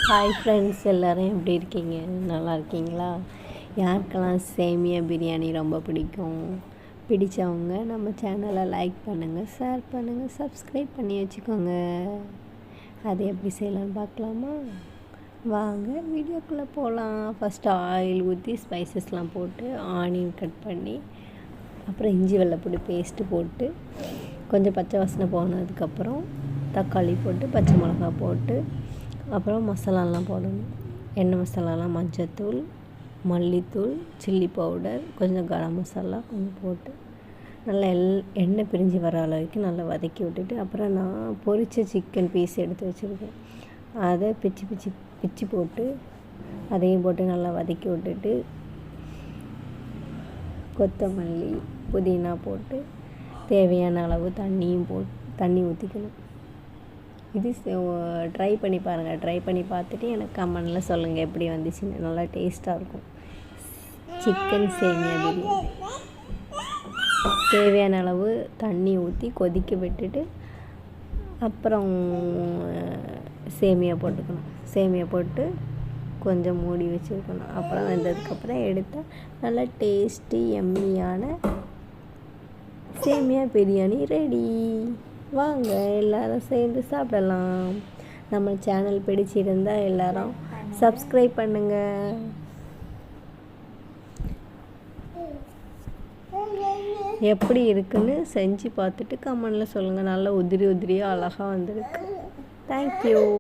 Hi friends, எல்லோரும் எப்படி இருக்கீங்க? நல்லா இருக்கீங்களா? யாருக்கெல்லாம் சேமியா பிரியாணி ரொம்ப பிடிச்சவங்க நம்ம சேனலை லைக் பண்ணுங்கள், ஷேர் பண்ணுங்கள், சப்ஸ்கிரைப் பண்ணி வச்சுக்கோங்க. அது எப்படி செய்யலான்னு பார்க்கலாமா? வாங்க வீடியோக்குள்ளே போகலாம். ஃபஸ்ட்டு ஆயில் ஊற்றி ஸ்பைசஸ்லாம் போட்டு ஆனியன் கட் பண்ணி அப்புறம் இஞ்சி வெள்ளைப்பூடி பேஸ்ட்டு போட்டு கொஞ்சம் பச்சை வாசனை போனதுக்கப்புறம் தக்காளி போட்டு பச்சை மிளகா போட்டு அப்புறம் மசாலாலாம் போடணும். எண்ணெய் மசாலாலாம் மஞ்சத்தூள், மல்லித்தூள், சில்லி பவுடர், கொஞ்சம் கரம் மசாலா கொஞ்சம் போட்டு நல்லா எண்ணெய் பிரிஞ்சு வர அளவுக்கு நல்லா வதக்கி விட்டுட்டு அப்புறம் நான் பொரித்த சிக்கன் பீஸ் எடுத்து வச்சுருக்கேன். அதை பிச்சு போட்டு அதையும் போட்டு நல்லா வதக்கி விட்டுட்டு கொத்தமல்லி புதினா போட்டு தேவையான அளவு தண்ணி ஊற்றிக்கணும். இது ட்ரை பண்ணி பாருங்கள். ட்ரை பண்ணி பார்த்துட்டு எனக்கு கமெண்டில் சொல்லுங்கள் எப்படி வந்துச்சுன்னு. நல்லா டேஸ்ட்டாக இருக்கும் சிக்கன் சேமியா பிரியாணி. தேவையான அளவு தண்ணி ஊற்றி கொதிக்க விட்டுட்டு அப்புறம் சேமியா போட்டுக்கணும். சேமியா போட்டு கொஞ்சம் மூடி வச்சுருக்கணும். அப்புறம் வெந்ததுக்கப்புறம் எடுத்தால் நல்லா டேஸ்டி எம்மியான சேமியா பிரியாணி ரெடி. வாங்க எல்லோரும் சேர்ந்து சாப்பிடலாம். நம்ம சேனல் பிடிச்சிருந்தால் எல்லோரும் சப்ஸ்கிரைப் பண்ணுங்கள். எப்படி இருக்குன்னு செஞ்சு பார்த்துட்டு கமெண்டில் சொல்லுங்கள். நல்லா உதிரியாக அழகாக வந்திருக்கு. தேங்க்யூ.